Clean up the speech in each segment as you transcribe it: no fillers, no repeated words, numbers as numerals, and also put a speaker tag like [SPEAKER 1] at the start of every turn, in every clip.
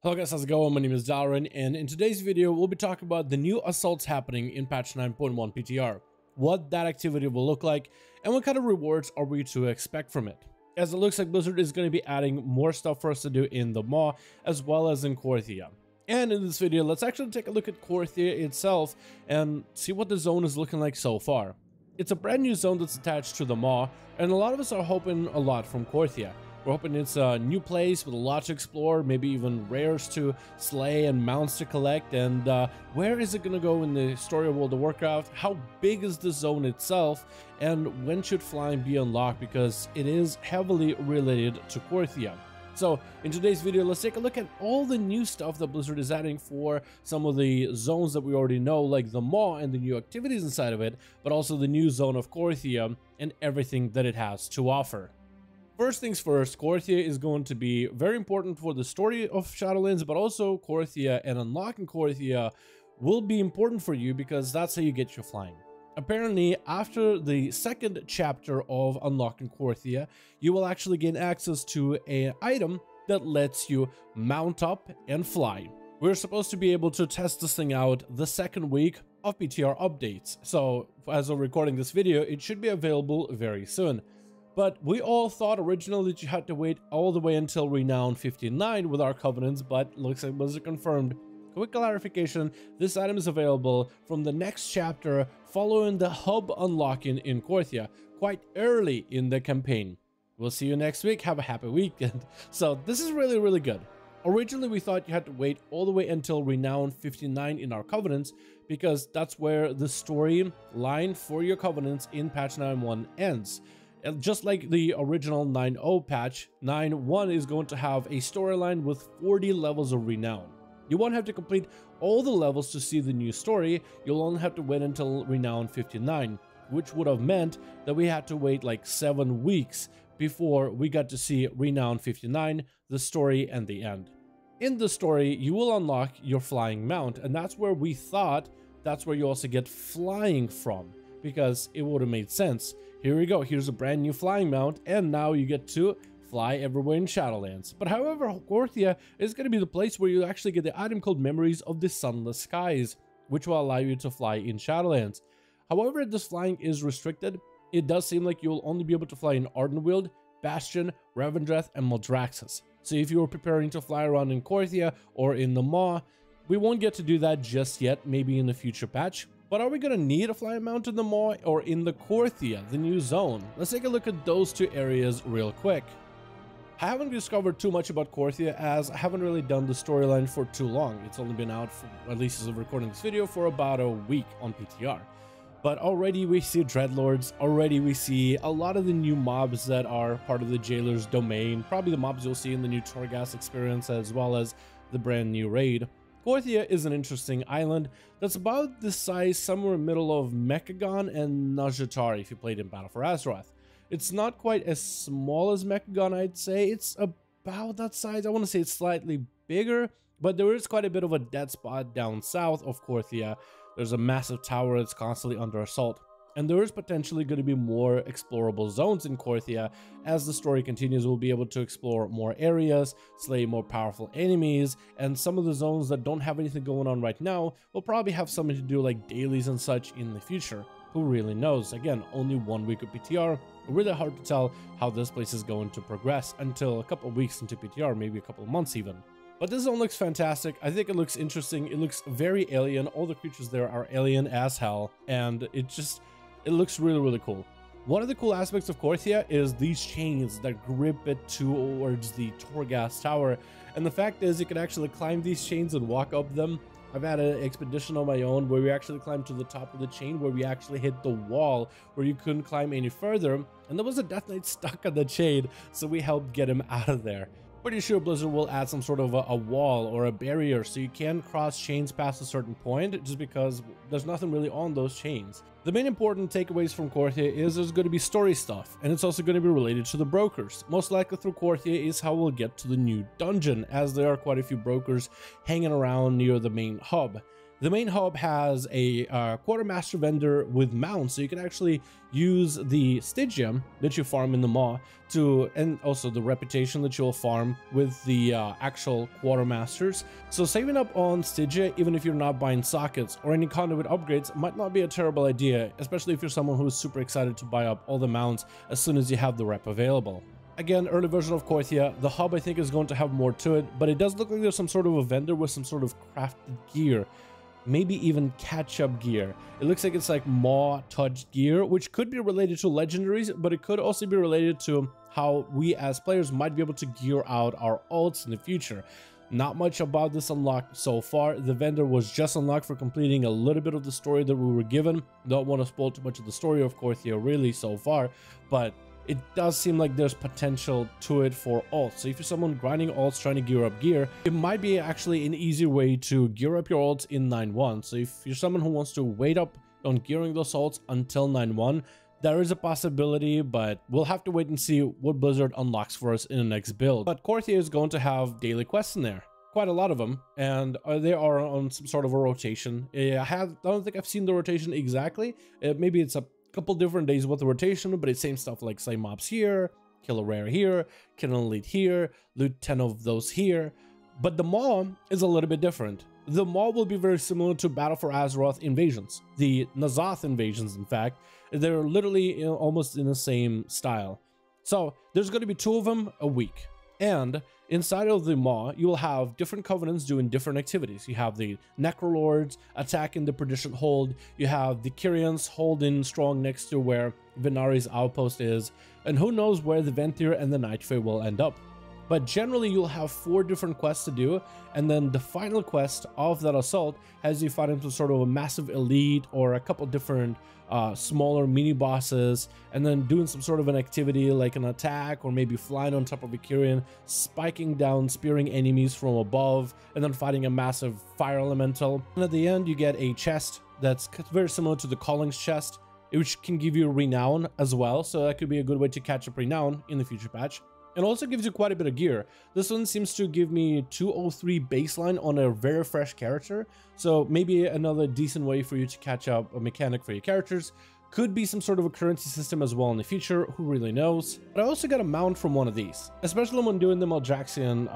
[SPEAKER 1] Hello guys, how's it going? My name is Dalaran, and in today's video, we'll be talking about the new assaults happening in patch 9.1 PTR, what that activity will look like, and what kind of rewards are we to expect from it. As it looks like Blizzard is going to be adding more stuff for us to do in the Maw, as well as in Korthia. And in this video, let's actually take a look at Korthia itself and see what the zone is looking like so far. It's a brand new zone that's attached to the Maw, and a lot of us are hoping a lot from Korthia. We're hoping it's a new place with a lot to explore, maybe even rares to slay and mounts to collect, and where is it going to go in the story of World of Warcraft? How big is the zone itself? And when should flying be unlocked, because it is heavily related to Korthia. So in today's video, let's take a look at all the new stuff that Blizzard is adding for some of the zones that we already know, like the Maw and the new activities inside of it, but also the new zone of Korthia and everything that it has to offer. First things first, Korthia is going to be very important for the story of Shadowlands, but also Korthia and unlocking Korthia will be important for you because that's how you get your flying. Apparently, after the second chapter of unlocking Korthia, you will actually gain access to an item that lets you mount up and fly. We're supposed to be able to test this thing out the second week of PTR updates, so as of recording this video, it should be available very soon. But we all thought originally that you had to wait all the way until Renown 59 with our covenants, but looks like Blizzard confirmed. Quick clarification, this item is available from the next chapter following the hub unlocking in Korthia, quite early in the campaign. We'll see you next week, have a happy weekend. So this is really good. Originally we thought you had to wait all the way until Renown 59 in our covenants, because that's where the story line for your covenants in patch 9.1 ends. And just like the original 9.0 patch, 9.1 is going to have a storyline with 40 levels of renown. You won't have to complete all the levels to see the new story, you'll only have to wait until Renown 59, which would have meant that we had to wait like 7 weeks before we got to see Renown 59, the story, and the end. In the story, you will unlock your flying mount, and that's where we thought that's where you also get flying from, because it would have made sense. Here we go, here's a brand new flying mount, and now you get to fly everywhere in Shadowlands. But however, Korthia is going to be the place where you actually get the item called Memories of the Sunless Skies, which will allow you to fly in Shadowlands. However, this flying is restricted. It does seem like you'll only be able to fly in Ardenweald, Bastion, Revendreth, and Maldraxxus. So if you're preparing to fly around in Korthia or in the Maw, we won't get to do that just yet, maybe in a future patch. But are we going to need a flying mount in the Maw or in the Korthia, the new zone? Let's take a look at those two areas real quick. I haven't discovered too much about Korthia, as I haven't really done the storyline for too long. It's only been out, for, at least as of recording this video, for about a week on PTR. But already we see Dreadlords, already we see a lot of the new mobs that are part of the Jailer's domain, probably the mobs you'll see in the new Torghast experience, as well as the brand new raid. Korthia is an interesting island that's about the size somewhere in the middle of Mechagon and Nazjatar if you played in Battle for Azeroth. It's not quite as small as Mechagon, I'd say. It's about that size. I want to say it's slightly bigger, but there is quite a bit of a dead spot down south of Korthia. There's a massive tower that's constantly under assault. And there is potentially going to be more explorable zones in Korthia. As the story continues, we'll be able to explore more areas, slay more powerful enemies, and some of the zones that don't have anything going on right now will probably have something to do like dailies and such in the future. Who really knows? Again, only 1 week of PTR. Really hard to tell how this place is going to progress until a couple of weeks into PTR, maybe a couple of months even. But this zone looks fantastic. I think it looks interesting. It looks very alien. All the creatures there are alien as hell, and it looks really cool. One of the cool aspects of Korthia is these chains that grip it towards the Torghast tower, and the fact is you can actually climb these chains and walk up them. I've had an expedition on my own where we actually climbed to the top of the chain, where we actually hit the wall where you couldn't climb any further, and there was a Death Knight stuck on the chain, so we helped get him out of there. Pretty sure Blizzard will add some sort of a wall or a barrier so you can cross chains past a certain point, just because there's nothing really on those chains. The main important takeaways from Korthia is there's going to be story stuff, and it's also going to be related to the brokers. Most likely through Korthia is how we'll get to the new dungeon, as there are quite a few brokers hanging around near the main hub. The main hub has a quartermaster vendor with mounts, so you can actually use the Stygium that you farm in the Maw and also the reputation that you'll farm with the actual quartermasters. So saving up on Stygia, even if you're not buying sockets or any conduit upgrades, might not be a terrible idea, especially if you're someone who's super excited to buy up all the mounts as soon as you have the rep available. Again, early version of Korthia, the hub I think is going to have more to it, but it does look like there's some sort of a vendor with some sort of crafted gear. Maybe even catch-up gear. It looks like it's like Maw touched gear, which could be related to legendaries, but it could also be related to how we as players might be able to gear out our alts in the future. Not much about this unlocked so far. The vendor was just unlocked for completing a little bit of the story that we were given. Don't want to spoil too much of the story of Korthia really so far, but it does seem like there's potential to it for alts. So if you're someone grinding alts trying to gear up gear, it might be actually an easier way to gear up your alts in 9.1. So if you're someone who wants to wait up on gearing those alts until 9.1, there is a possibility, but we'll have to wait and see what Blizzard unlocks for us in the next build. But Korthia is going to have daily quests in there. Quite a lot of them, and they are on some sort of a rotation. I don't think I've seen the rotation exactly. Maybe it's a couple different days with the rotation, but it's same stuff like slay mobs here, kill a rare here, kill an elite here, loot 10 of those here. But the Maw is a little bit different. The Maw will be very similar to Battle for Azeroth invasions, the N'Zoth invasions in fact. They're literally almost in the same style. So there's going to be 2 of them a week. And inside of the Maw, you will have different covenants doing different activities. You have the Necrolords attacking the Perdition Hold. You have the Kyrians holding strong next to where Venari's outpost is. And who knows where the Ventir and the Nightfey will end up. But generally, you'll have 4 different quests to do. And then the final quest of that assault has you fight into sort of a massive elite or a couple different smaller mini bosses, and then doing some sort of an activity like an attack or maybe flying on top of a Kyrian, spiking down, spearing enemies from above, and then fighting a massive fire elemental. And at the end you get a chest that's very similar to the Callings chest, which can give you renown as well, so that could be a good way to catch up renown in the future patch. It also gives you quite a bit of gear. This one seems to give me 203 baseline on a very fresh character, so maybe another decent way for you to catch up a mechanic for your characters. Could be some sort of a currency system as well in the future, who really knows. But I also got a mount from one of these, especially when doing the Maldraxian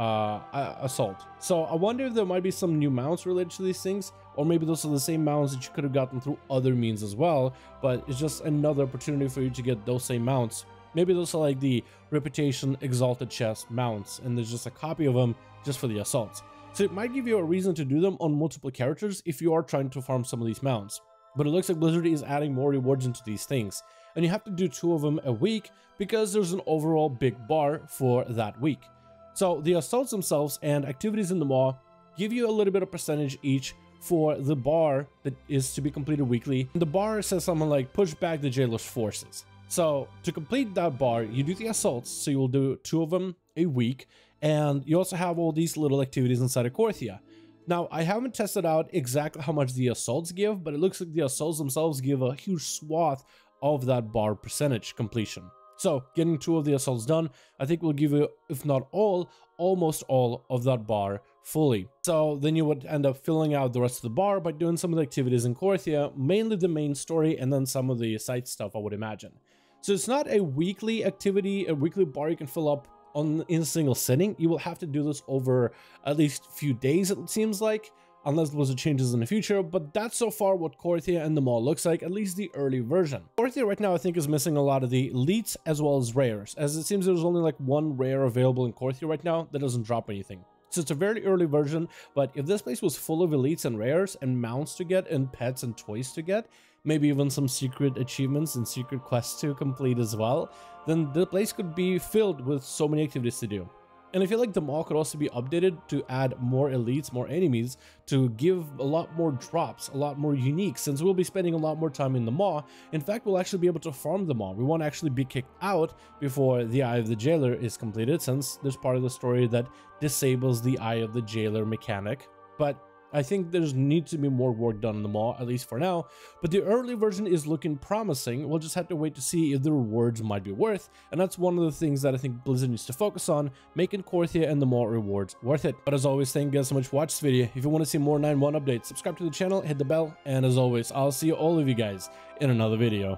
[SPEAKER 1] assault. So I wonder if there might be some new mounts related to these things, or maybe those are the same mounts that you could have gotten through other means as well, but it's just another opportunity for you to get those same mounts. Maybe those are like the Reputation Exalted Chest mounts, and there's just a copy of them just for the assaults. So it might give you a reason to do them on multiple characters if you are trying to farm some of these mounts. But it looks like Blizzard is adding more rewards into these things, and you have to do 2 of them a week because there's an overall big bar for that week. So the assaults themselves and activities in the Maw give you a little bit of percentage each for the bar that is to be completed weekly. And the bar says something like push back the jailer's forces. So to complete that bar, you do the assaults, so you will do 2 of them a week, and you also have all these little activities inside of Korthia. Now, I haven't tested out exactly how much the assaults give, but it looks like the assaults themselves give a huge swath of that bar percentage completion. So getting 2 of the assaults done, I think will give you, if not all, almost all of that bar fully. So then you would end up filling out the rest of the bar by doing some of the activities in Korthia, mainly the main story and then some of the side stuff, I would imagine. So it's not a weekly activity, a weekly bar you can fill up in a single sitting. You will have to do this over at least a few days, it seems like, unless there was changes in the future. But that's so far what Korthia and the Maw looks like, at least the early version. Korthia right now I think is missing a lot of the elites as well as rares, as it seems there's only like 1 rare available in Korthia right now that doesn't drop anything. So it's a very early version, but if this place was full of elites and rares and mounts to get and pets and toys to get, maybe even some secret achievements and secret quests to complete as well, then the place could be filled with so many activities to do. And I feel like the Maw could also be updated to add more elites, more enemies, to give a lot more drops, a lot more unique, since we'll be spending a lot more time in the Maw. In fact, we'll actually be able to farm the Maw. We won't actually be kicked out before the Eye of the Jailer is completed, since there's part of the story that disables the Eye of the Jailer mechanic. But I think there's need to be more work done in the maw, at least for now, but the early version is looking promising. We'll just have to wait to see if the rewards might be worth, and that's one of the things that I think Blizzard needs to focus on, making Korthia and the maw rewards worth it. But as always, thank you guys so much for watching this video. If you want to see more 9.1 updates, subscribe to the channel, hit the bell, and as always, I'll see all of you guys in another video.